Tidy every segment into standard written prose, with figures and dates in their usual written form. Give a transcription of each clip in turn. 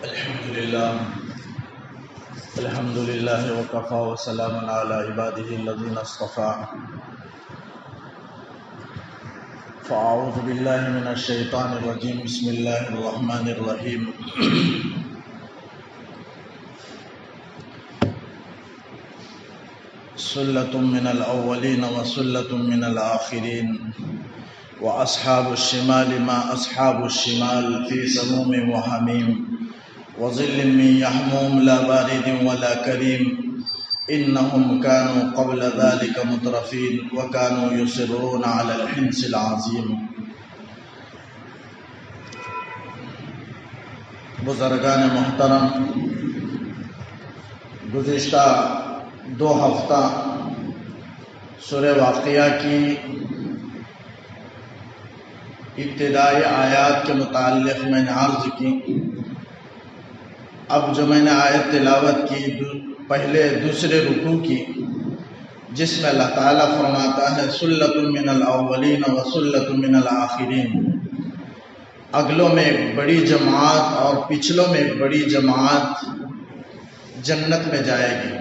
الحمد لله وكفى وسلام على عباده الذين اصطفى. فأعوذ بالله من الشيطان الرجيم. بسم الله الرحمن الرحيم. سلة من الأولين وسلة من الآخرين. وأصحاب الشمال ما أصحاب الشمال في سموم وحميم وظل من يحموم لا بارد ولا كريم إنهم كانوا قبل ذلك مترفين وكانوا يصرون على الحنث العظيم. بزرگان محترم، گزشتہ 2 ہفتہ سورہ واقعہ کی ابتدائی آیات کے متعلق میں نے عرض کی. اب جو میں نے آیت تلاوت کی پہلے دوسرے رکوع کی، جس میں اللہ تعالیٰ فرماتا ہے سلۃ من الاولین و سلۃ من الآخرین، اگلوں میں ایک بڑی جماعت اور پچھلوں میں ایک بڑی جماعت جنت میں جائے گی.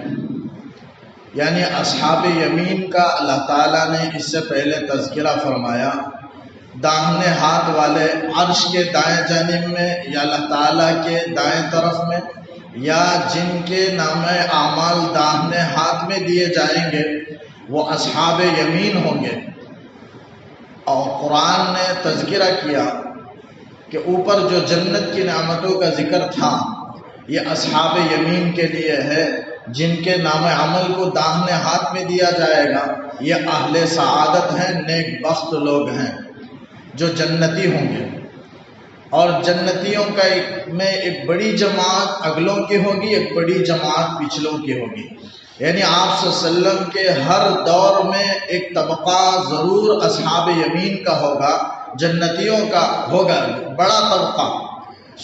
یعنی اصحاب یمین کا اللہ تعالیٰ نے اس سے پہلے تذکرہ فرمایا. داہنے ہاتھ والے عرش کے دائیں جانب میں یا اللہ تعالیٰ کے دائیں طرف میں، یا جن کے نام اعمال داہنے ہاتھ میں دیے جائیں گے وہ اصحاب یمین ہوں گے. اور قرآن نے تذکرہ کیا کہ اوپر جو جنت کی نعمتوں کا ذکر تھا یہ اصحاب یمین کے لیے ہے، جن کے نام عمل کو داہنے ہاتھ میں دیا جائے گا. یہ اہل سعادت ہیں، نیک بخت لوگ ہیں جو جنتی ہوں گے. اور جنتیوں کا میں ایک بڑی جماعت اگلوں کی ہوگی، ایک بڑی جماعت پچھلوں کی ہوگی. یعنی آپ صلی اللہ علیہ وسلم کے ہر دور میں ایک طبقہ ضرور اصحاب یمین کا ہوگا، جنتیوں کا ہوگا بڑا طبقہ.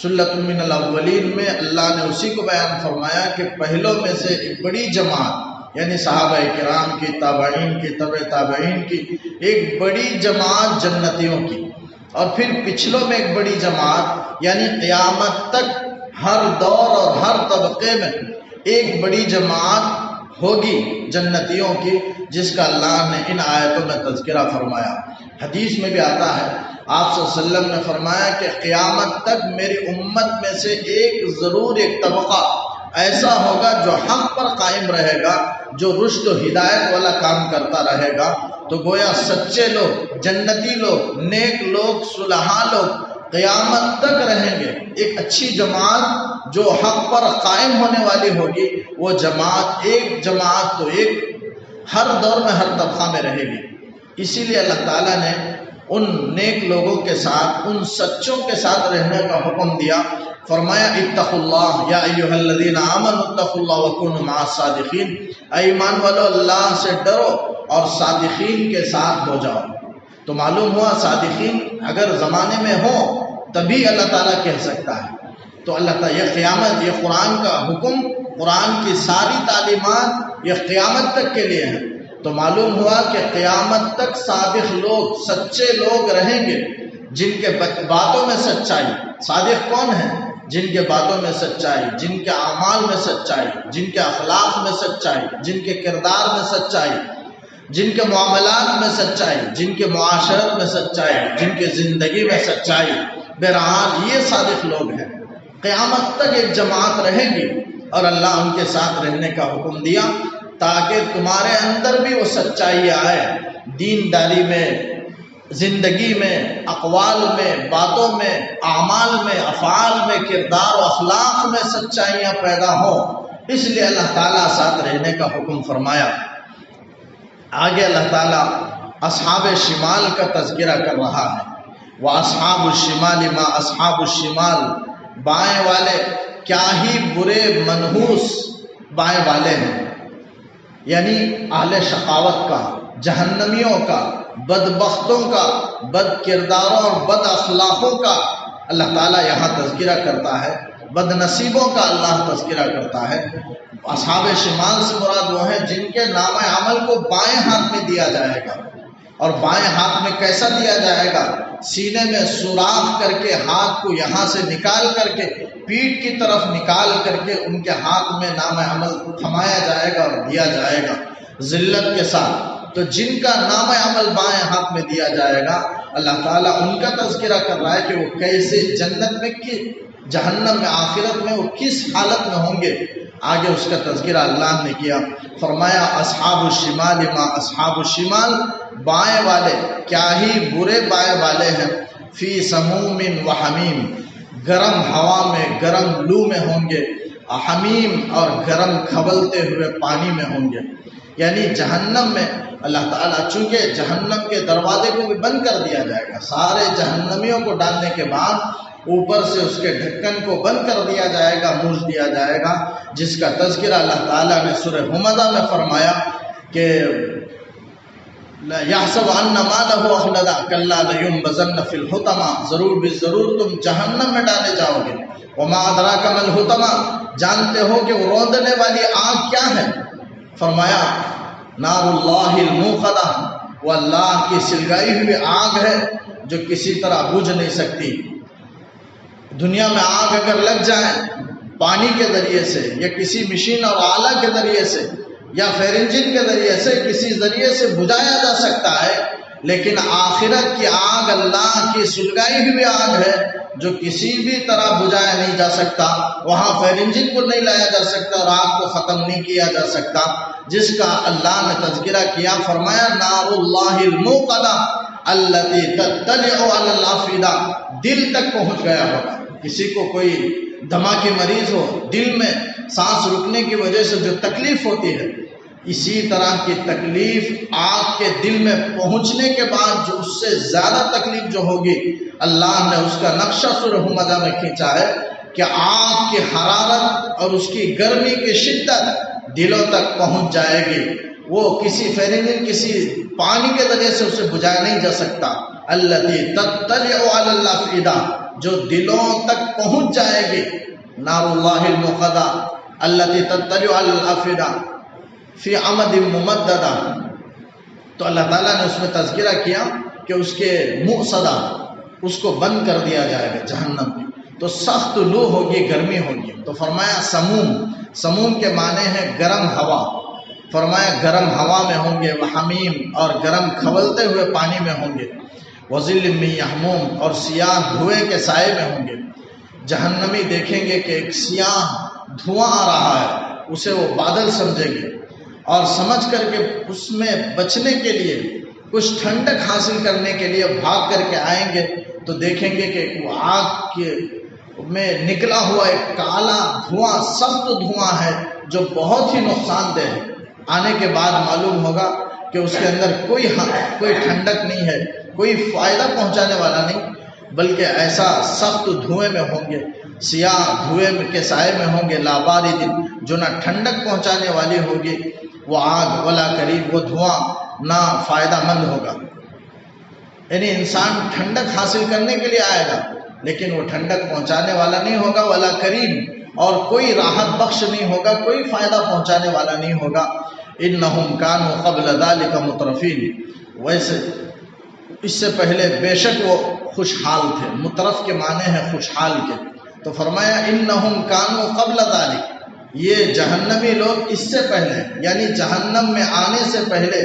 سلۃ من الاولین میں اللہ نے اسی کو بیان فرمایا کہ پہلوں میں سے ایک بڑی جماعت، یعنی صحابہ کرام کی، تابعین کی، تبع تابعین کی ایک بڑی جماعت جنتیوں کی. اور پھر پچھلوں میں ایک بڑی جماعت، یعنی قیامت تک ہر دور اور ہر طبقے میں ایک بڑی جماعت ہوگی جنتیوں کی، جس کا اللہ نے ان آیتوں میں تذکرہ فرمایا. حدیث میں بھی آتا ہے، آپ صلی اللہ علیہ وسلم نے فرمایا کہ قیامت تک میری امت میں سے ضرور ایک طبقہ ایسا ہوگا جو حق پر قائم رہے گا، جو رشد و ہدایت والا کام کرتا رہے گا. تو گویا سچے لوگ، جنتی لوگ، نیک لوگ، صلحاء لوگ قیامت تک رہیں گے. ایک اچھی جماعت جو حق پر قائم ہونے والی ہوگی، وہ جماعت تو ایک ہر دور میں ہر طبقہ میں رہے گی. اسی لیے اللہ تعالیٰ نے ان نیک لوگوں کے ساتھ، ان سچوں کے ساتھ رہنے کا حکم دیا. فرمایا اتقوا اللہ یا ایھا الذین آمنوا اتقوا اللہ وکونوا مع الصادقین، اے ایمان والو اللہ سے ڈرو اور صادقین کے ساتھ ہو جاؤ. تو معلوم ہوا صادقین اگر زمانے میں ہوں تبھی اللہ تعالیٰ کہہ سکتا ہے. تو اللہ تعالیٰ یہ قیامت، یہ قرآن کا حکم، قرآن کی ساری تعلیمات یہ قیامت تک کے لیے ہیں. تو معلوم ہوا کہ قیامت تک صادق لوگ، سچے لوگ رہیں گے، جن کے باتوں میں سچائی. صادق کون ہیں؟ جن کے باتوں میں سچائی، جن کے اعمال میں سچائی، جن کے اخلاق میں سچائی، جن کے کردار میں سچائی، جن کے معاملات میں سچائی، جن کے معاشرت میں سچائی، جن کے زندگی میں سچائی. بہرحال یہ صادق لوگ ہیں. قیامت تک ایک جماعت رہے گی اور اللہ ان کے ساتھ رہنے کا حکم دیا تاکہ تمہارے اندر بھی وہ سچائی آئے. دینداری میں، زندگی میں، اقوال میں، باتوں میں، اعمال میں، افعال میں، کردار و اخلاق میں سچائیاں پیدا ہوں. اس لیے اللہ تعالیٰ ساتھ رہنے کا حکم فرمایا. آگے اللہ تعالیٰ اصحاب شمال کا تذکرہ کر رہا ہے. وَأَصْحَابُ الشِّمَالِ مَا أَصْحَابُ الشِّمَالِ، بائیں والے کیا ہی برے منحوس بائیں والے ہیں. یعنی اہل شقاوت کا، جہنمیوں کا، بدبختوں کا، بد کرداروں اور بد اخلاقوں کا اللہ تعالیٰ یہاں تذکرہ کرتا ہے. بد نصیبوں کا اللہ تذکرہ کرتا ہے. اصحاب شمال سے مراد وہ ہیں جن کے نام عمل کو بائیں ہاتھ میں دیا جائے گا. اور بائیں ہاتھ میں کیسا دیا جائے گا؟ سینے میں سوراخ کر کے ہاتھ کو یہاں سے نکال کر کے پیٹھ کی طرف نکال کر کے ان کے ہاتھ میں نام عمل تھمایا جائے گا اور دیا جائے گا ذلت کے ساتھ۔ تو جن کا نام عمل بائیں ہاتھ میں دیا جائے گا، اللہ تعالیٰ ان کا تذکرہ کر رہا ہے کہ وہ کیسے جنت میں جہنم میں آخرت میں وہ کس حالت میں ہوں گے۔ آگے اس کا تذکرہ اللہ نے کیا، فرمایا اصحاب الشمال ما اصحاب الشمال، بائیں والے کیا ہی برے بائیں والے ہیں، فی سموم و حمیم، گرم ہوا میں گرم لو میں ہوں گے، حمیم اور گرم کھولتے ہوئے پانی میں ہوں گے۔ یعنی جہنم میں اللہ تعالیٰ چونکہ جہنم کے دروازے کو بھی بند کر دیا جائے گا، سارے جہنمیوں کو ڈالنے کے بعد اوپر سے اس کے ڈھکن کو بند کر دیا جائے گا، موج دیا جائے گا، جس کا تذکرہ اللہ تعالیٰ نے سورہ حمزہ میں فرمایا کہ یحسب ان مالہ اخلدا کلا لینبذن فی الحطمہ، ضرور بھی ضرور تم جہنم میں ڈالے جاؤ گے۔ وما ادراک ما الحطمہ، جانتے ہو کہ وہ روندنے والی آگ کیا ہے؟ فرمایا نار اللہ الموقدہ، وہ اللہ کی سلگائی ہوئی آگ ہے جو کسی طرح بجھ نہیں سکتی۔ دنیا میں آگ اگر لگ جائے پانی کے ذریعے سے یا کسی مشین اور آلہ کے ذریعے سے یا فائر انجن کے ذریعے سے کسی ذریعے سے بجھایا جا سکتا ہے، لیکن آخرت کی آگ اللہ کی سلگائی ہوئی آگ ہے جو کسی بھی طرح بجھایا نہیں جا سکتا، وہاں فائر انجن کو نہیں لایا جا سکتا اور آگ کو ختم نہیں کیا جا سکتا، جس کا اللہ نے تذکرہ کیا، فرمایا نار اللہ الموقدہ التی تطلع علی الافئدہ، دل تک پہنچ گیا ہوگا۔ کسی کو کوئی دمہ کی مریض ہو، دل میں سانس رکنے کی وجہ سے جو تکلیف ہوتی ہے، اسی طرح کی تکلیف آگ کے دل میں پہنچنے کے بعد جو اس سے زیادہ تکلیف جو ہوگی، اللہ نے اس کا نقشہ سورہ حمزہ میں کھینچا ہے کہ آگ کی حرارت اور اس کی گرمی کی شدت دلوں تک پہنچ جائے گی، وہ کسی فائر انجن کسی پانی کے ذریعے سے اسے بجھایا نہیں جا سکتا۔ التی تطلع علی الافئدہ، جو دلوں تک پہنچ جائے گی، نار اللہ الموقدہ التی تطلع علی الافئدہ فی عمد ممددہ۔ تو اللہ تعالیٰ نے اس میں تذکرہ کیا کہ اس کے مؤصدہ، اس کو بند کر دیا جائے گا جہنم میں، تو سخت لو ہوگی، گرمی ہوگی۔ تو فرمایا سموم، سموم کے معنی ہے گرم ہوا، فرمایا گرم ہوا میں ہوں گے، وحمیم اور گرم کھولتے ہوئے پانی میں ہوں گے، وظل من یحموم اور سیاہ دھوئے کے سائے میں ہوں گے۔ جہنمی دیکھیں گے کہ ایک سیاہ دھواں آ رہا ہے، اسے وہ بادل سمجھیں گے اور سمجھ کر کے اس میں بچنے کے لیے، کچھ ٹھنڈک حاصل کرنے کے لیے بھاگ کر کے آئیں گے تو دیکھیں گے کہ وہ آگ کے میں نکلا ہوا ایک کالا دھواں، سخت دھواں ہے جو بہت ہی نقصان دہ ہے۔ آنے کے بعد معلوم ہوگا کہ اس کے اندر کوئی ٹھنڈک نہیں ہے، کوئی فائدہ پہنچانے والا نہیں، بلکہ ایسا سخت دھوئیں میں ہوں گے، سیاہ دھوئیں کے سائے میں ہوں گے، لا بارد، جو نہ ٹھنڈک پہنچانے والی ہوگی وہ آگ، ولا قریب، وہ دھواں نہ فائدہ مند ہوگا۔ یعنی انسان ٹھنڈک حاصل کرنے کے لیے آئے گا لیکن وہ ٹھنڈک پہنچانے والا نہیں ہوگا، ولا قریب، اور کوئی راحت بخش نہیں ہوگا، کوئی فائدہ پہنچانے والا نہیں ہوگا۔ انہم کانوا قبل ذلک مترفین، ویسے اس سے پہلے بے شک وہ خوشحال تھے۔ مترف کے معنی ہے خوشحال کے، تو فرمایا انہم کانوا قبل ذلک، یہ جہنمی لوگ اس سے پہلے یعنی جہنم میں آنے سے پہلے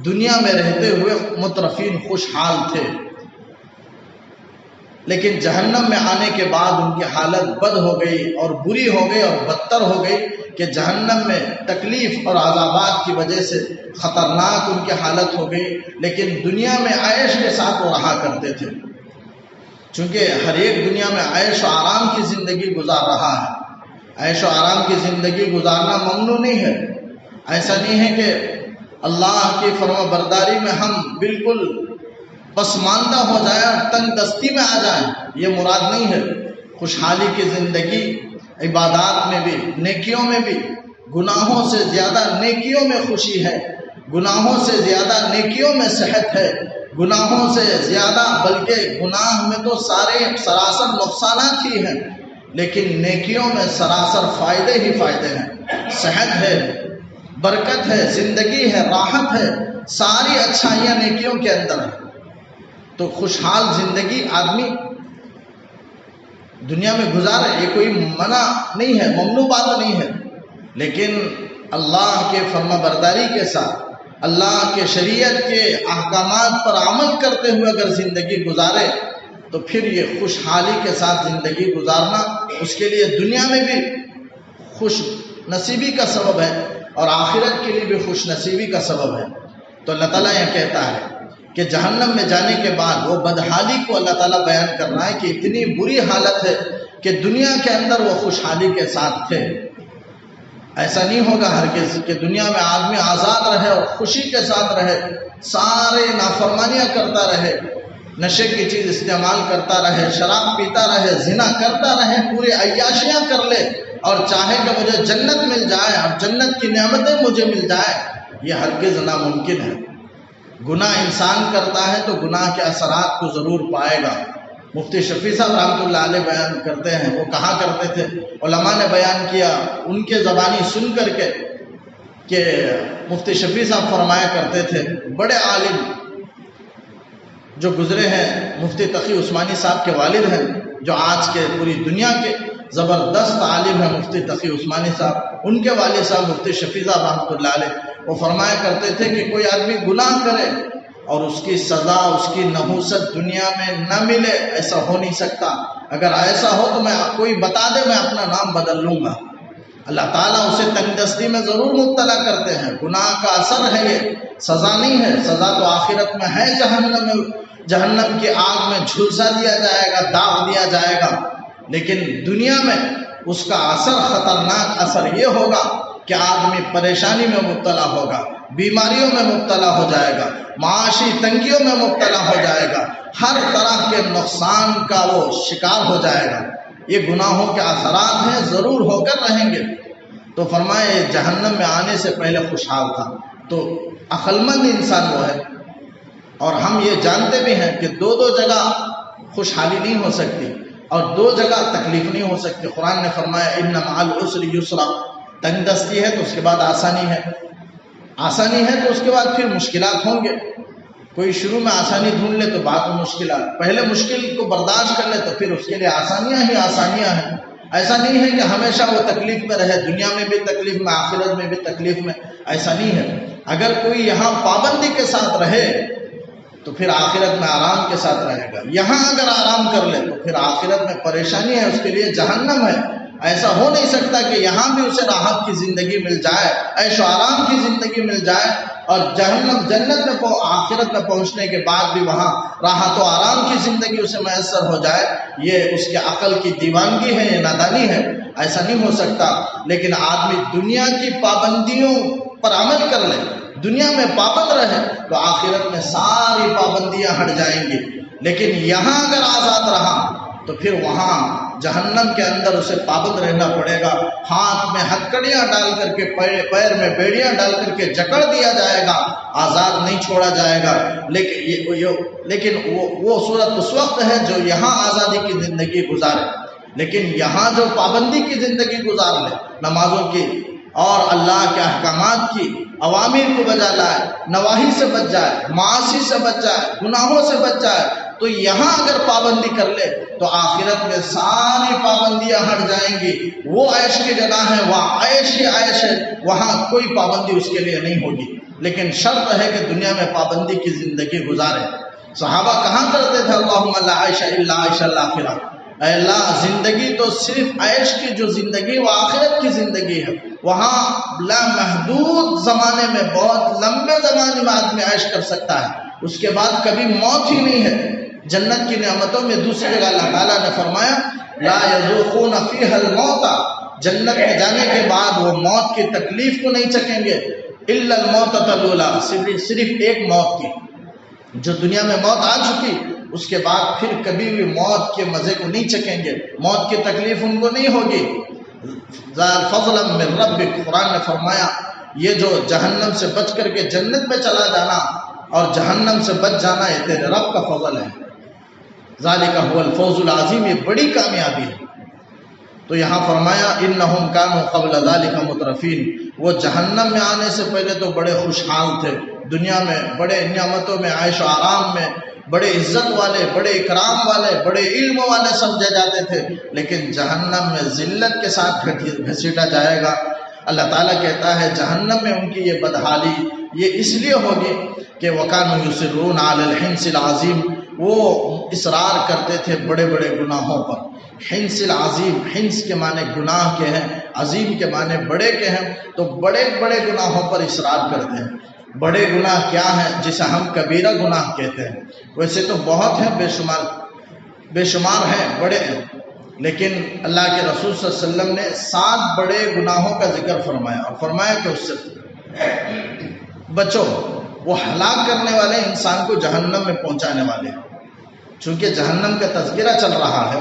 دنیا میں رہتے ہوئے مترفین خوشحال تھے، لیکن جہنم میں آنے کے بعد ان کی حالت بد ہو گئی اور بری ہو گئی اور بدتر ہو گئی کہ جہنم میں تکلیف اور عذابات کی وجہ سے خطرناک ان کی حالت ہو گئی، لیکن دنیا میں عیش کے ساتھ وہ رہا کرتے تھے، چونکہ ہر ایک دنیا میں عیش و آرام کی زندگی گزار رہا ہے۔ عیش و آرام کی زندگی گزارنا ممنوع نہیں ہے، ایسا نہیں ہے کہ اللہ کی فرما برداری میں ہم بالکل پسماندہ ہو جائیں اور تنگ دستی میں آ جائیں، یہ مراد نہیں ہے۔ خوشحالی کی زندگی عبادات میں بھی، نیکیوں میں بھی، گناہوں سے زیادہ نیکیوں میں خوشی ہے، گناہوں سے زیادہ نیکیوں میں صحت ہے، گناہوں سے زیادہ، بلکہ گناہ میں تو سارے سراسر نقصانات ہی ہیں، لیکن نیکیوں میں سراسر فائدے ہی فائدے ہیں، صحت ہے، برکت ہے، زندگی ہے، راحت ہے، ساری اچھائیاں نیکیوں کے اندر ہیں، تو خوشحال زندگی آدمی دنیا میں گزارے، یہ کوئی منع نہیں ہے، ممنوع بات نہیں ہے، لیکن اللہ کے فرما برداری کے ساتھ اللہ کے شریعت کے احکامات پر عمل کرتے ہوئے اگر زندگی گزارے تو پھر یہ خوشحالی کے ساتھ زندگی گزارنا اس کے لیے دنیا میں بھی خوش نصیبی کا سبب ہے اور آخرت کے لیے بھی خوش نصیبی کا سبب ہے۔ تو اللہ تعالیٰ یہ کہتا ہے کہ جہنم میں جانے کے بعد وہ بدحالی کو اللہ تعالیٰ بیان کر رہا ہے کہ اتنی بری حالت ہے کہ دنیا کے اندر وہ خوشحالی کے ساتھ تھے۔ ایسا نہیں ہوگا ہرگز کہ دنیا میں آدمی آزاد رہے اور خوشی کے ساتھ رہے، سارے نافرمانیاں کرتا رہے، نشے کی چیز استعمال کرتا رہے، شراب پیتا رہے، زنا کرتا رہے، پورے عیاشیاں کر لے اور چاہے کہ مجھے جنت مل جائے اور جنت کی نعمتیں مجھے مل جائے، یہ ہرگز ناممکن ہے۔ گناہ انسان کرتا ہے تو گناہ کے اثرات کو ضرور پائے گا۔ مفتی شفیع صاحب رحمۃ اللہ علیہ بیان کرتے ہیں، وہ کہا کرتے تھے، علماء نے بیان کیا ان کے زبانی سن کر کے کہ مفتی شفیع صاحب فرمایا کرتے تھے، بڑے عالم جو گزرے ہیں مفتی تقی عثمانی صاحب کے والد ہیں، جو آج کے پوری دنیا کے زبردست عالم ہیں مفتی تقی عثمانی صاحب، ان کے والد صاحب مفتی شفیع صاحب رحمۃ اللہ علیہ، وہ فرمایا کرتے تھے کہ کوئی آدمی گناہ کرے اور اس کی سزا، اس کی نحوست دنیا میں نہ ملے، ایسا ہو نہیں سکتا۔ اگر ایسا ہو تو کوئی بتا دے، میں اپنا نام بدل لوں گا۔ اللہ تعالیٰ اسے تنگ دستی میں ضرور مبتلا کرتے ہیں، گناہ کا اثر ہے، یہ سزا نہیں ہے۔ سزا تو آخرت میں ہے، جہنم کی آگ میں جھلسا دیا جائے گا، داغ دیا جائے گا، لیکن دنیا میں اس کا اثر، خطرناک اثر یہ ہوگا کہ آدمی پریشانی میں مبتلا ہوگا، بیماریوں میں مبتلا ہو جائے گا، معاشی تنگیوں میں مبتلا ہو جائے گا، ہر طرح کے نقصان کا وہ شکار ہو جائے گا۔ یہ گناہوں کے اثرات ہیں، ضرور ہو کر رہیں گے۔ تو فرمائے جہنم میں آنے سے پہلے خوشحال تھا۔ تو عقل مند انسان وہ ہے، اور ہم یہ جانتے بھی ہیں کہ دو جگہ خوشحالی نہیں ہو سکتی اور دو جگہ تکلیف نہیں ہو سکتی۔ قرآن نے فرمایا ان مع العسر یسرا، تنگ دستی ہے تو اس کے بعد آسانی ہے، آسانی ہے تو اس کے بعد پھر مشکلات ہوں گے۔ کوئی شروع میں آسانی ڈھونڈ لے تو بعد میں مشکلات، پہلے مشکل کو برداشت کر لے تو پھر اس کے لیے آسانیاں ہی آسانیاں ہیں۔ ایسا نہیں ہے کہ ہمیشہ وہ تکلیف میں رہے، دنیا میں بھی تکلیف میں، آخرت میں بھی تکلیف میں، ایسا نہیں ہے۔ اگر کوئی یہاں پابندی کے ساتھ رہے تو پھر آخرت میں آرام کے ساتھ رہے گا، یہاں اگر آرام کر لے تو پھر آخرت میں پریشانی ہے، اس کے لیے جہنم ہے۔ ایسا ہو نہیں سکتا کہ یہاں بھی اسے راحت کی زندگی مل جائے، عیش و آرام کی زندگی مل جائے، اور جہنم جنت میں آخرت میں پہنچنے کے بعد بھی وہاں راحت و آرام کی زندگی اسے میسر ہو جائے۔ یہ اس کے عقل کی دیوانگی ہے، یہ نادانی ہے، ایسا نہیں ہو سکتا۔ لیکن آدمی دنیا کی پابندیوں پر عمل کر لے، دنیا میں پابند رہے تو آخرت میں ساری پابندیاں ہٹ جائیں گی۔ لیکن یہاں اگر آزاد رہا تو پھر وہاں جہنم کے اندر اسے پابند رہنا پڑے گا، ہاتھ میں ہتکڑیاں ڈال کر کے، پیر میں بیڑیاں ڈال کر کے جکڑ دیا جائے گا، آزاد نہیں چھوڑا جائے گا۔ لیکن وہ صورت اس وقت ہے جو یہاں آزادی کی زندگی گزارے، لیکن یہاں جو پابندی کی زندگی گزار لے، نمازوں کی اور اللہ کے احکامات کی، اوامر کو بجا لائے، نواہی سے بچ جائے، معاصی سے بچ جائے، گناہوں سے بچ جائے، تو یہاں اگر پابندی کر لے تو آخرت میں ساری پابندیاں ہٹ جائیں گی۔ وہ عیش کی جگہ ہے، وہاں عیش ہی عیش ہے، وہاں کوئی پابندی اس کے لیے نہیں ہوگی۔ لیکن شرط ہے کہ دنیا میں پابندی کی زندگی گزارے۔ صحابہ کہاں کرتے تھے اللہم لا عیش الا عیش الاخرہ، اے اللہ زندگی تو صرف عیش کی جو زندگی وہ آخرت کی زندگی ہے، وہاں لامحدود زمانے میں، بہت لمبے زمانے میں آدمی عیش کر سکتا ہے، اس کے بعد کبھی موت ہی نہیں ہے۔ جنت کی نعمتوں میں دوسری جگہ اللہ تعالیٰ نے فرمایا لا یذوقون فیہا الموت، جنت میں جانے کے بعد وہ موت کی تکلیف کو نہیں چکیں گے، الا الموتۃ الاولی، صرف ایک موت کی، جو دنیا میں موت آ چکی اس کے بعد پھر کبھی بھی موت کے مزے کو نہیں چکیں گے، موت کی تکلیف ان کو نہیں ہوگی۔ فضلا من ربک، قرآن نے فرمایا یہ جو جہنم سے بچ کر کے جنت میں چلا جانا اور جہنم سے بچ جانا یہ تیرے رب کا فضل ہے۔ ذالک هو الفوز العظیم، یہ بڑی کامیابی ہے۔ تو یہاں فرمایا انہم کانوا قبل ذالک مترفین، وہ جہنم میں آنے سے پہلے تو بڑے خوشحال تھے، دنیا میں بڑے نعمتوں میں، عیش و آرام میں، بڑے عزت والے، بڑے اکرام والے، بڑے علم والے سمجھے جاتے تھے، لیکن جہنم میں ذلت کے ساتھ گھسیٹا جائے گا۔ اللہ تعالیٰ کہتا ہے جہنم میں ان کی یہ بدحالی یہ اس لیے ہوگی کہ وَكَانُوا يُصِرُّونَ عَلَى الْحِنْسِ الْعَظِيمِ، وہ اصرار کرتے تھے بڑے بڑے گناہوں پر۔ حنس العظیم، حنس کے معنی گناہ کے ہیں، عظیم کے معنی بڑے کے ہیں، تو بڑے بڑے گناہوں پر اصرار کرتے ہیں۔ بڑے گناہ کیا ہیں جسے ہم کبیرہ گناہ کہتے ہیں؟ ویسے تو بہت ہیں، بے شمار ہیں، بڑے ہیں، لیکن اللہ کے رسول صلی اللہ علیہ وسلم نے 7 بڑے گناہوں کا ذکر فرمایا، اور فرمایا کہ اس سے بچو، وہ ہلاک کرنے والے، انسان کو جہنم میں پہنچانے والے ہیں۔ چونکہ جہنم کا تذکرہ چل رہا ہے،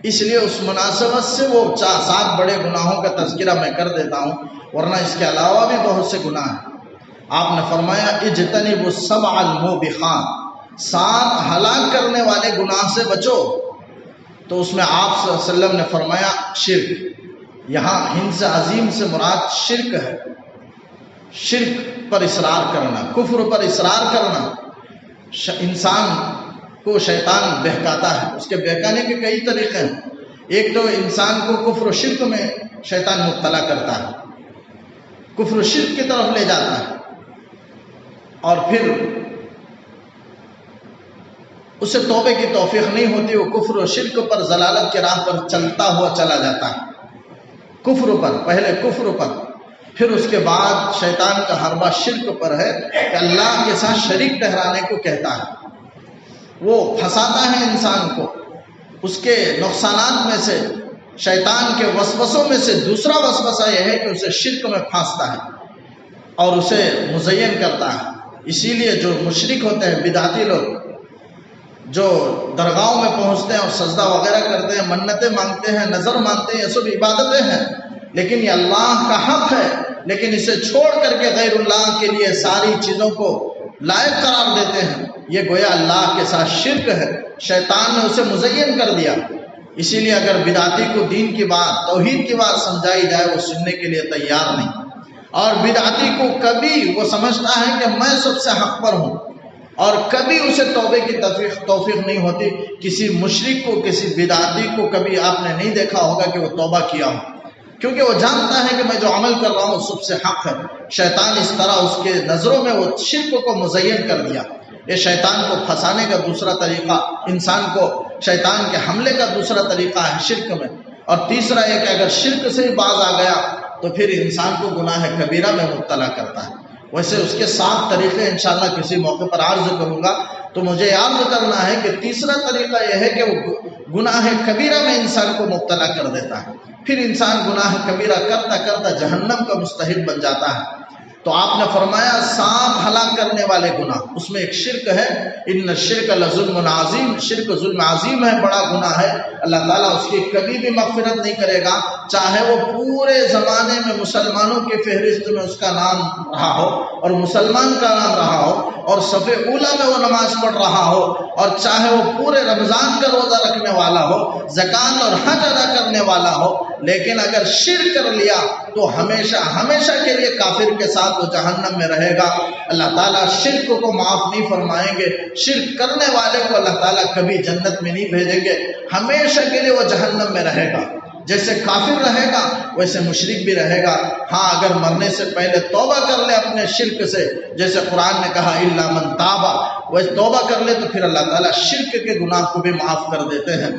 اس لیے اس مناسبت سے وہ 7 بڑے گناہوں کا تذکرہ میں کر دیتا ہوں، ورنہ اس کے علاوہ بھی بہت سے گناہ ہیں۔ آپ نے فرمایا اجتنبوا السبع الموبقات، 7 ہلاک کرنے والے گناہ سے بچو۔ تو اس میں آپ صلی اللہ علیہ وسلم نے فرمایا شرک، یہاں حنس عظیم سے مراد شرک ہے، شرک پر اصرار کرنا، کفر پر اصرار کرنا۔ انسان کو شیطان بہکاتا ہے، اس کے بہکانے کے کئی طریقے ہیں۔ ایک تو انسان کو کفر و شرک میں شیطان مبتلا کرتا ہے، کفر و شرک کی طرف لے جاتا ہے، اور پھر اسے توبے کی توفیق نہیں ہوتی، وہ کفر و شرک پر، ضلالت کے راہ پر چلتا ہوا چلا جاتا ہے۔ کفر پر، پہلے کفر پر، پھر اس کے بعد شیطان کا حربہ شرک پر ہے کہ اللہ کے ساتھ شریک ٹھہرانے کو کہتا ہے۔ وہ پھنساتا ہے انسان کو۔ اس کے نقصانات میں سے، شیطان کے وسوسوں میں سے دوسرا وسوسہ یہ ہے کہ اسے شرک میں پھانستا ہے اور اسے مزین کرتا ہے۔ اسی لیے جو مشرک ہوتے ہیں، بدعتی لوگ، جو درگاہوں میں پہنچتے ہیں اور سجدہ وغیرہ کرتے ہیں، منتیں مانگتے ہیں، نظر مانگتے ہیں، یہ سب عبادتیں ہیں، لیکن یہ اللہ کا حق ہے، لیکن اسے چھوڑ کر کے غیر اللہ کے لیے ساری چیزوں کو لائق قرار دیتے ہیں، یہ گویا اللہ کے ساتھ شرک ہے، شیطان نے اسے مزین کر دیا۔ اسی لیے اگر بدعتی کو دین کی بات، توحید کی بات سمجھائی جائے، وہ سننے کے لیے تیار نہیں، اور بدعتی کو کبھی وہ سمجھتا ہے کہ میں سب سے حق پر ہوں، اور کبھی اسے توبے کی توفیق نہیں ہوتی۔ کسی مشرک کو، کسی بدعتی کو کبھی آپ نے نہیں دیکھا ہوگا کہ وہ توبہ کیا ہو، کیونکہ وہ جانتا ہے کہ میں جو عمل کر رہا ہوں سب سے حق ہے۔ شیطان اس طرح اس کے نظروں میں وہ شرک کو مزین کر دیا۔ یہ شیطان کو پھنسانے کا دوسرا طریقہ، انسان کو شیطان کے حملے کا دوسرا طریقہ ہے شرک میں۔ اور تیسرا یہ کہ اگر شرک سے ہی باز آ گیا تو پھر انسان کو گناہ کبیرہ میں مبتلا کرتا ہے۔ ویسے اس کے 7 طریقے انشاءاللہ کسی موقع پر عرض کروں گا، تو مجھے یاد کرنا ہے کہ تیسرا طریقہ یہ ہے کہ وہ گناہ کبیرہ میں انسان کو مبتلا کر دیتا ہے، پھر انسان گناہ کبیرہ کرتا کرتا جہنم کا مستحق بن جاتا ہے۔ تو آپ نے فرمایا 7 ہلاک کرنے والے گناہ، اس میں ایک شرک ہے۔ ان الشرک لظلم عظیم، شرک ظلم عظیم ہے، بڑا گناہ ہے، اللہ تعالیٰ اس کی کبھی بھی مغفرت نہیں کرے گا، چاہے وہ پورے زمانے میں مسلمانوں کی فہرست میں اس کا نام رہا ہو اور مسلمان کا نام رہا ہو اور صف اولیٰ میں وہ نماز پڑھ رہا ہو، اور چاہے وہ پورے رمضان کا روزہ رکھنے والا ہو، زکوٰۃ اور حج ادا کرنے والا ہو، لیکن اگر شرک کر لیا تو ہمیشہ ہمیشہ کے لیے کافر کے ساتھ وہ جہنم میں رہے گا۔ اللہ تعالیٰ شرک کو معاف نہیں فرمائیں گے، شرک کرنے والے کو اللہ تعالیٰ کبھی جنت میں نہیں بھیجیں گے، ہمیشہ کے لیے وہ جہنم میں رہے گا۔ جیسے کافر رہے گا ویسے مشرک بھی رہے گا۔ ہاں اگر مرنے سے پہلے توبہ کر لے اپنے شرک سے، جیسے قرآن نے کہا الا من تابا، ویسے توبہ کر لے تو پھر اللہ تعالیٰ شرک کے گناہ کو بھی معاف کر دیتے ہیں۔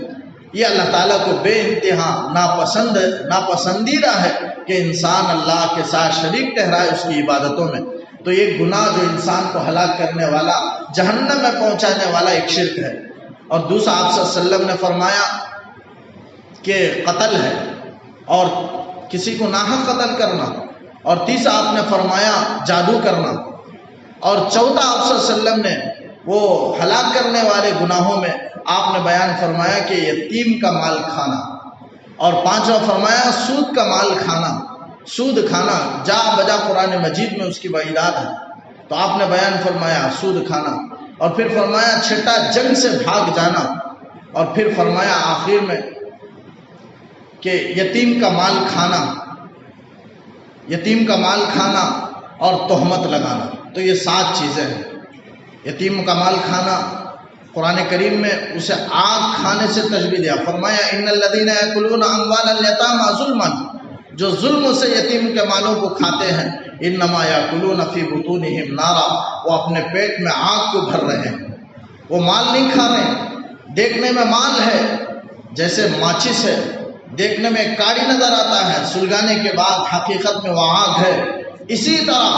یہ اللہ تعالیٰ کو بے انتہا ناپسندیدہ ہے کہ انسان اللہ کے ساتھ شریک ٹھہرائے اس کی عبادتوں میں۔ تو یہ گناہ جو انسان کو ہلاک کرنے والا، جہنم میں پہنچانے والا ایک شرک ہے۔ اور دوسرا آپ صلی اللہ علیہ وسلم نے فرمایا کہ قتل ہے، اور کسی کو ناحق قتل کرنا، اور تیسرا آپ نے فرمایا جادو کرنا، اور چوتھا آپ صلی اللہ علیہ وسلم نے وہ ہلاک کرنے والے گناہوں میں آپ نے بیان فرمایا کہ یتیم کا مال کھانا، اور پانچواں فرمایا سود کا مال کھانا، سود کھانا جا بجا قرآن مجید میں اس کی وعیدات ہے، تو آپ نے بیان فرمایا سود کھانا، اور پھر فرمایا چھٹا جنگ سے بھاگ جانا، اور پھر فرمایا آخر میں کہ یتیم کا مال کھانا، یتیم کا مال کھانا اور تہمت لگانا، تو یہ 7 چیزیں ہیں۔ یتیم کا مال کھانا، قرآن کریم میں اسے آگ کھانے سے تشبیہ دیا، فرمایا ان الذین یاکلون اموال الیتامی ظلما، جو ظلم سے یتیم کے مالوں کو کھاتے ہیں، انما یاکلون فی بطونہم نارا، وہ اپنے پیٹ میں آگ کو بھر رہے ہیں، وہ مال نہیں کھا رہے ہیں۔ دیکھنے میں مال ہے جیسے ماچس ہے، دیکھنے میں کاڑی نظر آتا ہے، سلگانے کے بعد حقیقت میں وہ آگ ہے۔ اسی طرح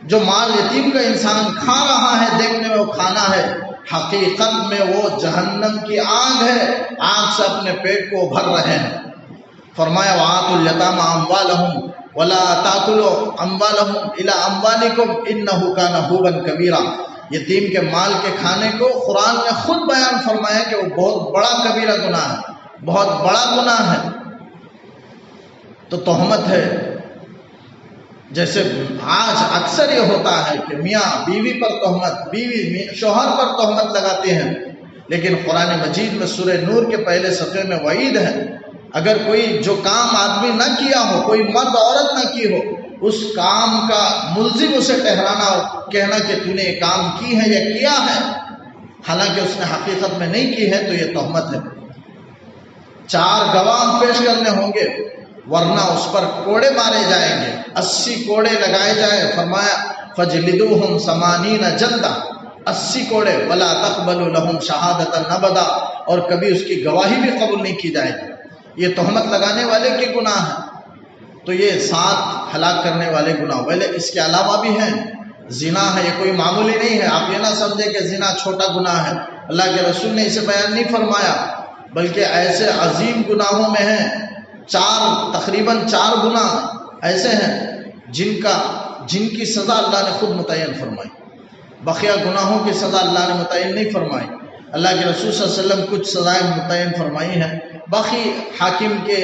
جو مال یتیم کا انسان کھا رہا ہے، دیکھنے میں وہ کھانا ہے، حقیقت میں وہ جہنم کی آگ ہے، آگ سے اپنے پیٹ کو بھر رہے ہیں۔ فرمایا وآتوا الیتامی اموالہم ولا تاکلوا اموالہم الی اموالکم انہ کان حوبا کبیرا، یتیم کے مال کے کھانے کو قرآن نے خود بیان فرمایا کہ وہ بہت بڑا کبیرہ گناہ ہے، بہت بڑا گناہ ہے۔ تو تہمت ہے، جیسے آج اکثر یہ ہوتا ہے کہ میاں بیوی پر تہمت، بیوی شوہر پر تہمت لگاتے ہیں، لیکن قرآن مجید میں سورہ نور کے پہلے صفحے میں وعید ہے، اگر کوئی جو کام آدمی نہ کیا ہو، کوئی مرد عورت نہ کی ہو، اس کام کا ملزم اسے ٹھہرانا اور کہنا کہ تو نے یہ کام کی ہے یا کیا ہے، حالانکہ اس نے حقیقت میں نہیں کی ہے، تو یہ تہمت ہے۔ 4 گواہ پیش کرنے ہوں گے، ورنہ اس پر کوڑے مارے جائیں گے، 80 کوڑے لگائے جائیں۔ فرمایا فَجْلِدُوهُمْ 80 جلدہ، 80 کوڑے، وَلَا تَقْبَلُوا لَهُمْ شَهَادَةً أَبَدًا، اور کبھی اس کی گواہی بھی قبول نہیں کی جائے گی۔ یہ تہمت لگانے والے کے گناہ ہیں۔ تو یہ 7 ہلاک کرنے والے گناہ، ویلے اس کے علاوہ بھی ہیں۔ زنا ہے، یہ کوئی معمولی نہیں ہے، آپ یہ نہ سمجھے کہ زنا چھوٹا گناہ ہے، اللہ کے رسول نے اسے بیان نہیں فرمایا، بلکہ ایسے عظیم گناہوں میں ہیں، تقریباً 4 گناہ ایسے ہیں جن کی سزا اللہ نے خود متعین فرمائی، بقیہ گناہوں کی سزا اللہ نے متعین نہیں فرمائی۔ اللہ کے رسول صلی اللہ علیہ وسلم کچھ سزائیں متعین فرمائی ہیں، باقی حاکم کے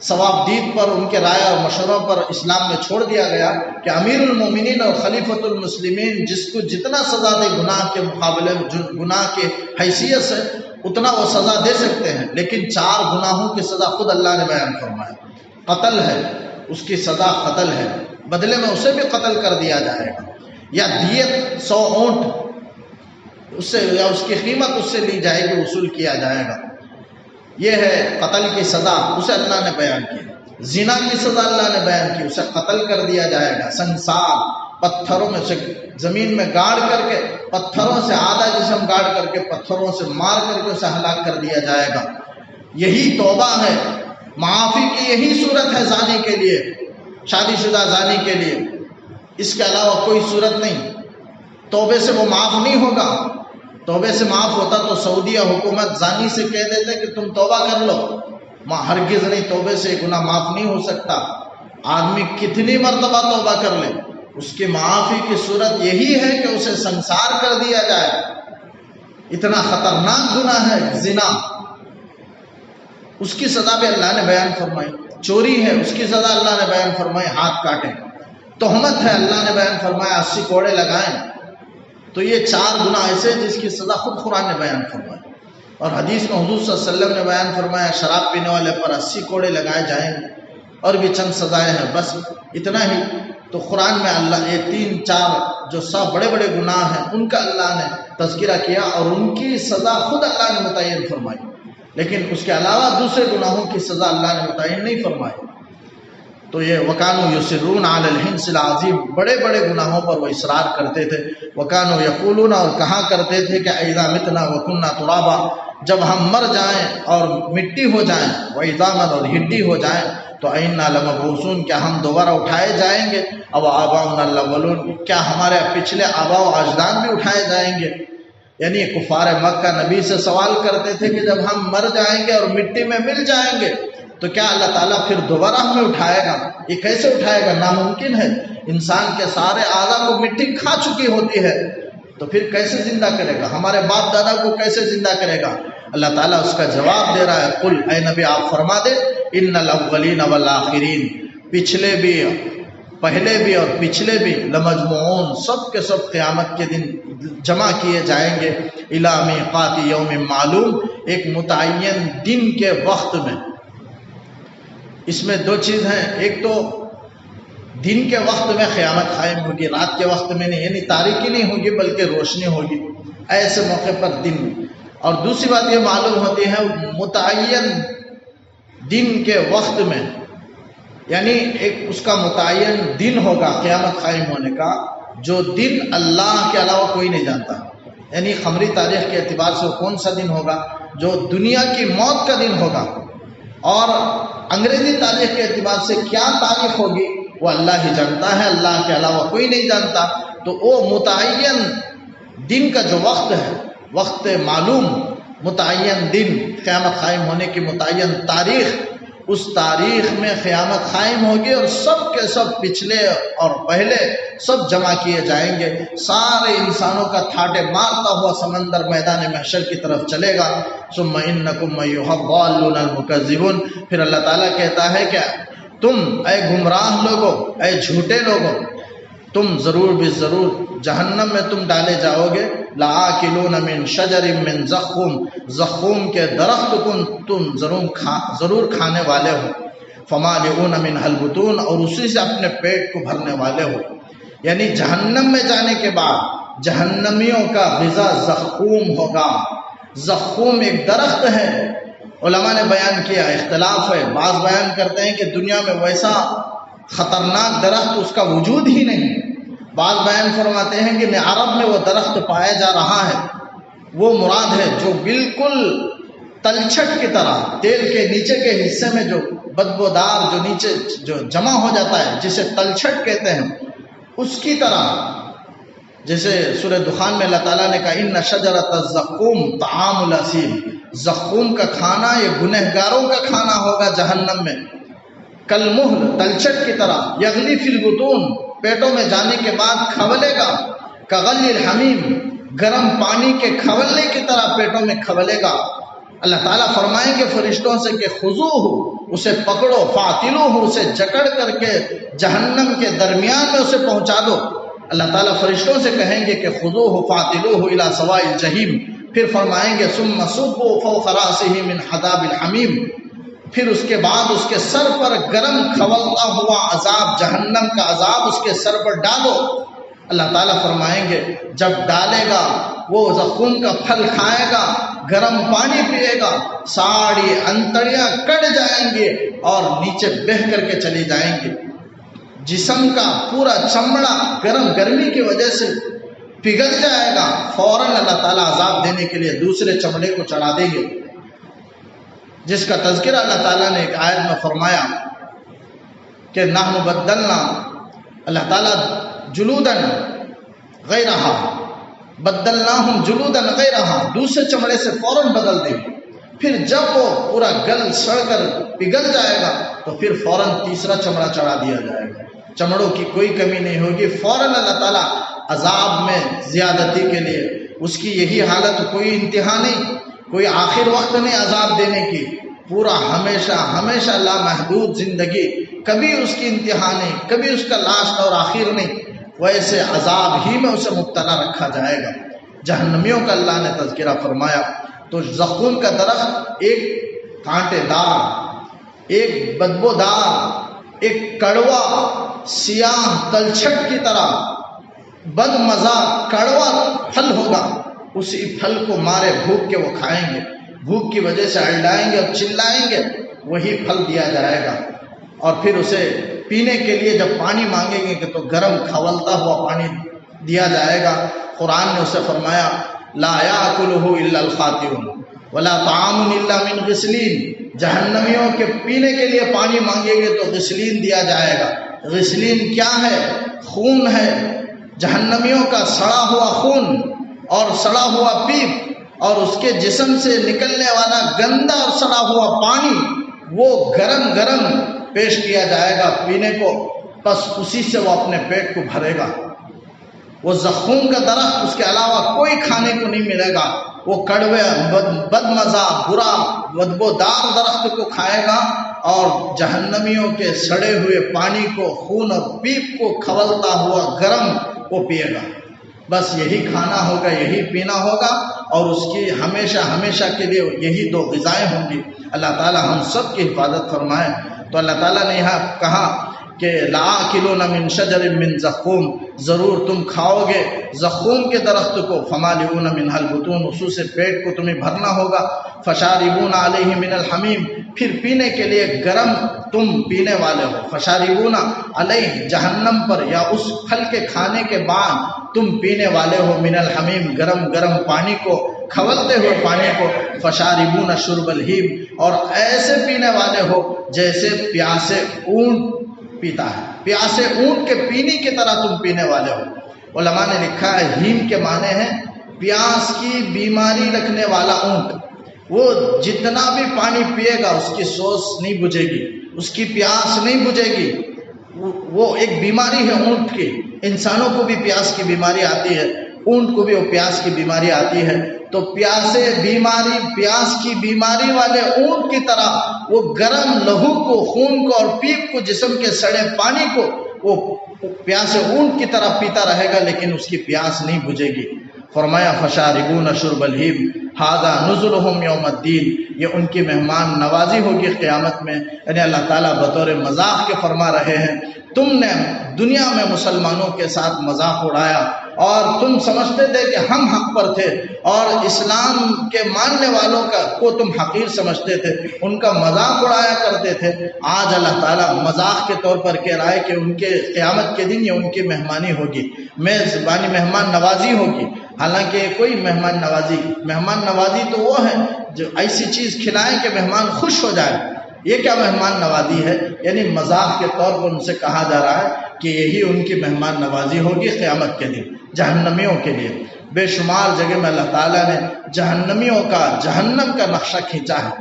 ثواب دید پر، ان کے رائے اور مشوروں پر اسلام میں چھوڑ دیا گیا کہ امیر المومنین اور خلیفۃ المسلمین جس کو جتنا سزا دے گناہ کے مقابلے میں، گناہ کے حیثیت سے اتنا وہ سزا دے سکتے ہیں، لیکن 4 گناہوں کی سزا خود اللہ نے بیان فرمایا۔ قتل ہے، اس کی سزا قتل ہے، بدلے میں اسے بھی قتل کر دیا جائے گا، یا دیت 100 اونٹ اس سے، یا اس کی قیمت اس سے لی جائے گی، وصول کیا جائے گا۔ یہ ہے قتل کی سزا، اسے اللہ نے بیان کی۔ زنا کی سزا اللہ نے بیان کی، اسے قتل کر دیا جائے گا، سنسار، پتھروں میں سے زمین میں گاڑ کر کے، پتھروں سے آدھا جسم گاڑ کر کے، پتھروں سے مار کر کے اسے ہلاک کر دیا جائے گا۔ یہی توبہ ہے، معافی کی یہی صورت ہے زانی کے لیے، شادی شدہ زانی کے لیے، اس کے علاوہ کوئی صورت نہیں۔ توبے سے وہ معاف نہیں ہوگا، توبے سے معاف ہوتا تو سعودیہ حکومت زانی سے کہہ دیتے کہ تم توبہ کر لو، ہرگز نہیں، توبے سے گناہ معاف نہیں ہو سکتا۔ آدمی کتنی مرتبہ توبہ کر لے، اس کی معافی کی صورت یہی ہے کہ اسے سنسار کر دیا جائے۔ اتنا خطرناک گناہ ہے زنا، اس کی سزا بھی اللہ نے بیان فرمائی۔ چوری ہے، اس کی سزا اللہ نے بیان فرمائی، ہاتھ کاٹیں۔ تہمت ہے، اللہ نے بیان فرمایا 80 کوڑے لگائیں۔ تو یہ 4 گناہ ایسے جس کی سزا خود قرآن نے بیان فرمائی، اور حدیث میں حضور صلی اللہ علیہ وسلم نے بیان فرمایا شراب پینے والے پر 80 کوڑے لگائے جائیں گے، اور بھی چند سزائیں ہیں، بس اتنا ہی۔ تو قرآن میں اللہ یہ 3-4 جو سب بڑے بڑے گناہ ہیں ان کا اللہ نے تذکرہ کیا، اور ان کی سزا خود اللہ نے متعین فرمائی، لیکن اس کے علاوہ دوسرے گناہوں کی سزا اللہ نے متعین نہیں فرمائی۔ تو یہ وَكَانُوا يُصِرُّونَ عَلَى الْحِنْثِ الْعَظِيمِ، بڑے بڑے گناہوں پر وہ اصرار کرتے تھے۔ وَكَانُوا يَقُولُونَ، اور کہا کرتے تھے کہ اِذَا مِتْنَا وَكُنَّا تُرَابًا، جب ہم مر جائیں اور مٹی ہو جائیں، وَعِظَامًا، اور ہڈی ہو جائیں، تو اِنَّا لَمَبْعُوثُونَ، کیا ہم دوبارہ اٹھائے جائیں گے؟ او آباؤنا الاولون، کیا ہمارے پچھلے آباء و اجداد بھی اٹھائے جائیں گے؟ یعنی کفار مکہ نبی سے سوال کرتے تھے کہ جب ہم مر جائیں گے اور مٹی میں مل جائیں گے تو کیا اللہ تعالیٰ پھر دوبارہ ہمیں اٹھائے گا؟ یہ کیسے اٹھائے گا؟ ناممکن ہے، انسان کے سارے اعضاء کو مٹی کھا چکی ہوتی ہے، تو پھر کیسے زندہ کرے گا؟ ہمارے باپ دادا کو کیسے زندہ کرے گا؟ اللہ تعالیٰ اس کا جواب دے رہا ہے، قل، اے نبی آپ فرما دے، ان الاولین والآخرین، پچھلے بھی، پہلے بھی اور پچھلے بھی، لمجموعون، سب کے سب قیامت کے دن جمع کیے جائیں گے، الی میقات یوم معلوم، ایک متعین دن کے وقت میں۔ اس میں 2 چیز ہیں، ایک تو دن کے وقت میں قیامت قائم ہوگی، رات کے وقت میں نہیں، یعنی تاریکی نہیں ہوگی بلکہ روشنی ہوگی ایسے موقع پر دن میں۔ اور دوسری بات یہ معلوم ہوتی ہے متعین دن کے وقت میں، یعنی ایک اس کا متعین دن ہوگا قیامت قائم ہونے کا، جو دن اللہ کے علاوہ کوئی نہیں جانتا۔ یعنی قمری تاریخ کے اعتبار سے وہ کون سا دن ہوگا؟ جو دنیا کی موت کا دن ہوگا۔ اور انگریزی تاریخ کے اعتبار سے کیا تاریخ ہوگی وہ اللہ ہی جانتا ہے، اللہ کے علاوہ کوئی نہیں جانتا۔ تو وہ متعین دن کا جو وقت ہے، وقت معلوم، متعین دن، قیامت قائم ہونے کی متعین تاریخ، اس تاریخ میں قیامت قائم ہوگی اور سب کے سب پچھلے اور پہلے سب جمع کیے جائیں گے۔ سارے انسانوں کا تھاٹے مارتا ہوا سمندر میدان محشر کی طرف چلے گا۔ ثم انکم ایھا الضالون المکذبون، پھر اللہ تعالیٰ کہتا ہے کہ تم اے گمراہ لوگو، اے جھوٹے لوگو، تم ضرور بھی ضرور جہنم میں تم ڈالے جاؤ گے۔ لآکلون من شجر من زقوم، زقوم کے درخت کو تم ضرور کھانے والے ہو۔ فمالئون منها البطون، اور اسی سے اپنے پیٹ کو بھرنے والے ہو۔ یعنی جہنم میں جانے کے بعد جہنمیوں کا غذا زقوم ہوگا۔ زقوم ایک درخت ہے، علماء نے بیان کیا، اختلاف ہے، بعض بیان کرتے ہیں کہ دنیا میں ویسا خطرناک درخت اس کا وجود ہی نہیں، بعض بیان فرماتے ہیں کہ عرب میں وہ درخت پایا جا رہا ہے، وہ مراد ہے جو بالکل تلچھٹ کی طرح تیل کے نیچے کے حصے میں جو بدبودار جو نیچے جو جمع ہو جاتا ہے جسے تلچھٹ کہتے ہیں، اس کی طرح، جیسے سورہ دخان میں اللہ تعالیٰ نے کہا ان شجرۃ الزقوم طعام الاثیم، زقوم کا کھانا یہ گنہگاروں کا کھانا ہوگا جہنم میں۔ کالمہل، تلچھٹ کی طرح، یغلی فی البطون، پیٹوں میں جانے کے بعد کھولے گا۔ کغلی الحمیم، گرم پانی کے کھولنے کی طرح پیٹوں میں کھولے گا۔ اللہ تعالیٰ فرمائیں گے فرشتوں سے کہ خذوہ، اسے پکڑو، فاعتلوہ، اسے جکڑ کر کے جہنم کے درمیان میں اسے پہنچا دو۔ اللہ تعالیٰ فرشتوں سے کہیں گے کہ خذوہ فاعتلوہ الی سواء الجحیم، پھر فرمائیں گے ثم صبوا فوق رأسہ من عذاب الحمیم، پھر اس کے بعد اس کے سر پر گرم کھولتا ہوا عذاب، جہنم کا عذاب اس کے سر پر ڈالو۔ اللہ تعالیٰ فرمائیں گے جب ڈالے گا وہ زقوم کا پھل کھائے گا، گرم پانی پیے گا، ساڑی انتڑیاں کٹ جائیں گے اور نیچے بہہ کر کے چلی جائیں گے۔ جسم کا پورا چمڑا گرمی کی وجہ سے پگھل جائے گا، فوراً اللہ تعالیٰ عذاب دینے کے لیے دوسرے چمڑے کو چڑھا دیں گے، جس کا تذکرہ اللہ تعالیٰ نے ایک آیت میں فرمایا کہ نحن بدلنا، اللہ تعالیٰ جلوداً غیرہا، بدلناہم جلوداً غیرہا، دوسرے چمڑے سے فوراً بدل دیں گے۔ پھر جب وہ پورا گل سڑ کر پگھل جائے گا تو پھر فوراً تیسرا چمڑا چڑھا دیا جائے گا، چمڑوں کی کوئی کمی نہیں ہوگی۔ فوراً اللہ تعالیٰ عذاب میں زیادتی کے لیے، اس کی یہی حالت، کوئی انتہا نہیں، کوئی آخر وقت نہیں عذاب دینے کی، پورا ہمیشہ ہمیشہ لامحدود زندگی، کبھی اس کی انتہا نہیں، کبھی اس کا لاسٹ اور آخر نہیں، ویسے عذاب ہی میں اسے مبتلا رکھا جائے گا۔ جہنمیوں کا اللہ نے تذکرہ فرمایا۔ تو زقوم کا درخت ایک کانٹے دار، ایک بدبودار، ایک کڑوا سیاہ تلچھٹ کی طرح بد مزہ کڑوا پھل ہوگا، اسی پھل کو مارے بھوک کے وہ کھائیں گے، بھوک کی وجہ سے ہلڈائیں گے اور چلائیں گے، وہی پھل دیا جائے گا۔ اور پھر اسے پینے کے لیے جب پانی مانگیں گے کہ تو گرم کھولتا ہوا پانی دیا جائے گا۔ قرآن نے اسے فرمایا لا یاکلہ الا الخاطئون ولا طعام الا من غسلین، جہنمیوں کے پینے کے لیے پانی مانگیں گے تو غسلین دیا جائے گا۔ غسلین کیا ہے؟ خون ہے، جہنمیوں کا سڑا ہوا خون اور سڑا ہوا پیپ، اور اس کے جسم سے نکلنے والا گندا اور سڑا ہوا پانی، وہ گرم گرم پیش کیا جائے گا پینے کو، بس اسی سے وہ اپنے پیٹ کو بھرے گا۔ وہ زقوم کا درخت، اس کے علاوہ کوئی کھانے کو نہیں ملے گا، وہ کڑوے بدمزہ برا بدبودار درخت کو کھائے گا اور جہنمیوں کے سڑے ہوئے پانی کو، خون اور پیپ کو کھولتا ہوا گرم وہ پیے گا۔ بس یہی کھانا ہوگا، یہی پینا ہوگا، اور اس کی ہمیشہ ہمیشہ کے لیے یہی دو غذائیں ہوں گی۔ اللہ تعالی ہم سب کی حفاظت فرمائے۔ تو اللہ تعالیٰ نے یہاں کہا کہ لآکلون من شجر من زقوم، ضرور تم کھاؤ گے زقوم کے درخت کو، فمالئون منها البطون، اسی سے پیٹ کو تمہیں بھرنا ہوگا، فشاربون علیہ من الحمیم، پھر پینے کے لیے گرم تم پینے والے ہو، فشاربون علیہ جہنم پر یا اس پھل کے کھانے کے بعد تم پینے والے ہو من الحمیم گرم گرم پانی کو، کھولتے ہوئے پانی کو، فشاربون شرب الہیم، اور ایسے پینے والے ہو جیسے پیاسے اونٹ پیتا ہے، پیاسے اونٹ کے پینے کی طرح تم پینے والے ہو۔ علماء نے لکھا ہے ہیم کے معنی ہے پیاس کی بیماری رکھنے والا اونٹ، وہ جتنا بھی پانی پیے گا اس کی سوس نہیں بجھے گی، اس کی پیاس نہیں بجھے گی، وہ ایک بیماری ہے اونٹ کی۔ انسانوں کو بھی پیاس کی بیماری آتی ہے، اونٹ کو بھی وہ پیاس کی بیماری آتی ہے، تو پیاس کی بیماری والے اونٹ کی طرح وہ گرم لہو کو، خون کو اور پیپ کو، جسم کے سڑے پانی کو وہ پیاسے اونٹ کی طرح پیتا رہے گا، لیکن اس کی پیاس نہیں بجھے گی۔ فرمایا فشاربون شرب الہیم ھذا نزلہم یوم الدین، یہ ان کی مہمان نوازی ہوگی قیامت میں۔ یعنی اللہ تعالیٰ بطور مذاق کے فرما رہے ہیں تم نے دنیا میں مسلمانوں کے ساتھ مذاق اڑایا اور تم سمجھتے تھے کہ ہم حق پر تھے، اور اسلام کے ماننے والوں کو تم حقیر سمجھتے تھے، ان کا مذاق اڑایا کرتے تھے۔ آج اللہ تعالیٰ مذاق کے طور پر کہہ رہا ہے کہ ان کے قیامت کے دن یہ ان کی مہمانی ہوگی، میزبانی مہمان نوازی ہوگی۔ حالانکہ کوئی مہمان نوازی تو وہ ہے جو ایسی چیز کھلائیں کہ مہمان خوش ہو جائے، یہ کیا مہمان نوازی ہے؟ یعنی مذاق کے طور پر ان سے کہا جا رہا ہے کہ یہی ان کی مہمان نوازی ہوگی قیامت کے دن جہنمیوں کے لیے۔ بے شمار جگہ میں اللہ تعالیٰ نے جہنمیوں کا، جہنم کا نقشہ کھینچا ہے۔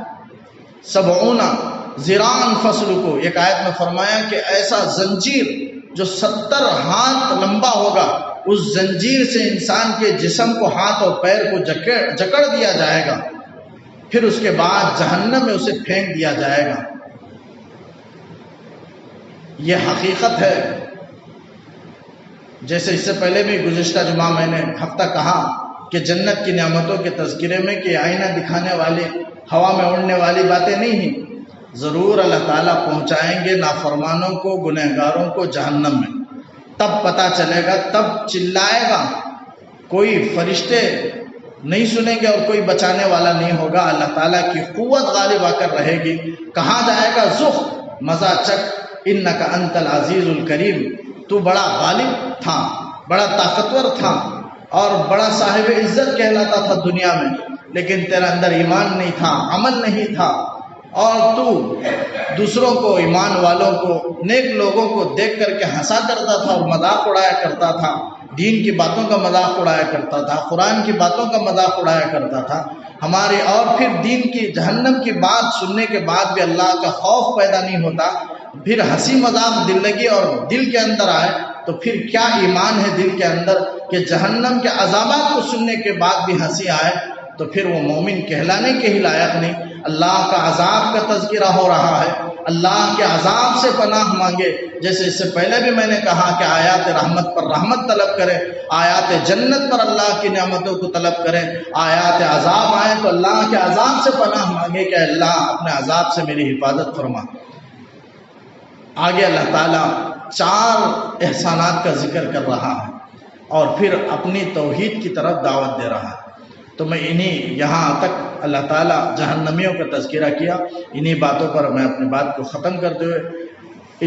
70 ذراعاً فسلکو، ایک آیت میں فرمایا کہ ایسا زنجیر جو 70 ہاتھ لمبا ہوگا، اس زنجیر سے انسان کے جسم کو، ہاتھ اور پیر کو جکڑ دیا جائے گا، پھر اس کے بعد جہنم میں اسے پھینک دیا جائے گا۔ یہ حقیقت ہے۔ جیسے اس سے پہلے بھی گزشتہ جمعہ میں نے ہفتہ کہا کہ جنت کی نعمتوں کے تذکرے میں کہ آئینہ دکھانے والی، ہوا میں اڑنے والی باتیں نہیں ہیں، ضرور اللہ تعالیٰ پہنچائیں گے نافرمانوں کو، گنہگاروں کو جہنم میں۔ تب پتہ چلے گا، تب چلائے گا، کوئی فرشتے نہیں سنیں گے اور کوئی بچانے والا نہیں ہوگا، اللہ تعالیٰ کی قوت غالب آ کر رہے گی۔ کہا جائے گا ذوق، مزہ چکھ، انک انت العزیز الکریم، تو بڑا غالب تھا، بڑا طاقتور تھا اور بڑا صاحب عزت کہلاتا تھا دنیا میں، لیکن تیرا اندر ایمان نہیں تھا، عمل نہیں تھا، اور تو دوسروں کو، ایمان والوں کو، نیک لوگوں کو دیکھ کر کے ہنسا کرتا تھا اور مذاق اڑایا کرتا تھا، دین کی باتوں کا مذاق اڑایا کرتا تھا، قرآن کی باتوں کا مذاق اڑایا کرتا تھا ہمارے، اور پھر دین کی، جہنم کی بات سننے کے بعد بھی اللہ کا خوف پیدا نہیں ہوتا، پھر ہنسی مذاق دل لگی اور دل کے اندر آئے، تو پھر کیا ایمان ہے دل کے اندر کہ جہنم کے عذابات کو سننے کے بعد بھی ہنسی آئے، تو پھر وہ مومن کہلانے کے ہی لائق نہیں۔ اللہ کا عذاب کا تذکرہ ہو رہا ہے، اللہ کے عذاب سے پناہ مانگے، جیسے اس سے پہلے بھی میں نے کہا کہ آیات رحمت پر رحمت طلب کریں، آیات جنت پر اللہ کی نعمتوں کو طلب کریں، آیات عذاب آئیں تو اللہ کے عذاب سے پناہ مانگے کہ اللہ اپنے عذاب سے میری حفاظت فرما۔ آگے اللہ تعالیٰ 4 احسانات کا ذکر کر رہا ہے اور پھر اپنی توحید کی طرف دعوت دے رہا ہے۔ تو میں یہاں تک اللہ تعالیٰ جہنمیوں کا تذکرہ کیا، انہی باتوں پر میں اپنی بات کو ختم کرتے ہوئے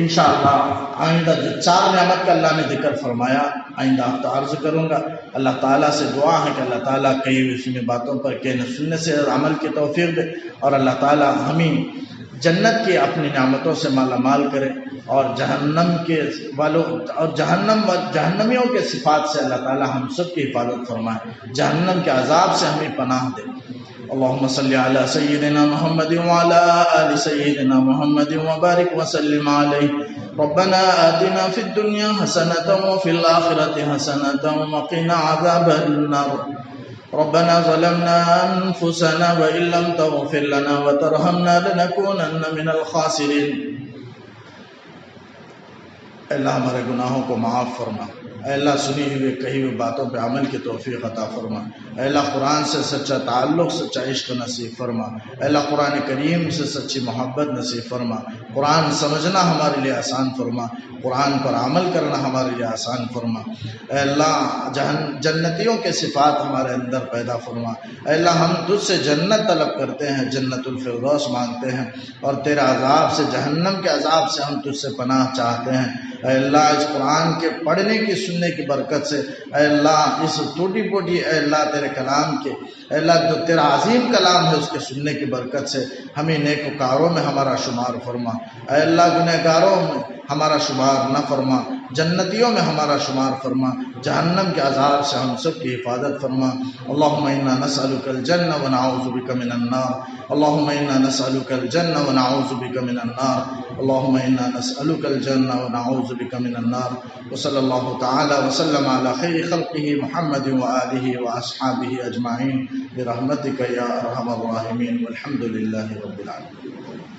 انشاءاللہ آئندہ جو 4 نعمت کا اللہ نے ذکر فرمایا آئندہ ہفتہ عرض کروں گا۔ اللہ تعالیٰ سے دعا ہے کہ اللہ تعالیٰ کئی سنی باتوں پر کہنے سننے سے عمل کی توفیق دے، اور اللہ تعالیٰ ہمیں جنت کی اپنی نعمتوں سے مالا مال کرے، اور جہنم کے والوں اور جہنمیوں کے صفات سے اللہ تعالیٰ ہم سب کی حفاظت فرمائے، جہنم کے عذاب سے ہمیں پناہ دے۔ اللہم صلی علی سیدنا محمد وعلی آل سیدنا محمد وبارک وسلم علیہ۔ ربنا آتنا فی الدنیا حسنة وفی الآخرة حسنة وقنا عذاب النار۔ ربنا ظلمنا أنفسنا وإن لم تغفر لنا وترحمنا لنكونن من الخاسرين۔ اے اللہ ہمارے گناہوں کو معاف فرما، اے اللہ سنی ہوئی کہی ہوئی باتوں پہ عمل کی توفیق عطا فرما، اے اللہ قرآن سے سچا تعلق، سچا عشق نصیب فرما، اے اللہ قرآن کریم سے سچی محبت نصیب فرما، قرآن سمجھنا ہمارے لیے آسان فرما، قرآن پر عمل کرنا ہمارے لیے آسان فرما، اے اللہ جنتیوں کے صفات ہمارے اندر پیدا فرما، اے اللہ ہم تجھ سے جنت طلب کرتے ہیں، جنت الفردوس مانگتے ہیں، اور تیرا عذاب سے، جہنم کے عذاب سے ہم تجھ سے پناہ چاہتے ہیں۔ اے اللہ اس قرآن کے پڑھنے کی سننے کی برکت سے، اے اللہ اس ٹوٹی پوٹی، اے اللہ تیرے کلام کے، اے اللہ جو تیرا عظیم کلام ہے اس کے سننے کی برکت سے ہمیں نیکوکاروں میں ہمارا شمار فرما، اے اللہ گنہگاروں میں ہمارا شمار نہ فرما، جنتیوں میں ہمارا شمار فرما، جہنم کے عذاب سے ہم سب کی حفاظت فرما۔ اللہم انا نسألک الجنہ ونعوذ بک من النار، اللہم انا نسألک الجنہ ونعوذ بک من النار، اللہم انا نسألک الجنہ ونعوذ بک من النار، وصلی اللہ تعالی وسلم علی خیر خلقہ محمد وآلہ واصحابہ اجمعین برحمتک یا ارحم الراحمین، والحمد للہ رب العالمین۔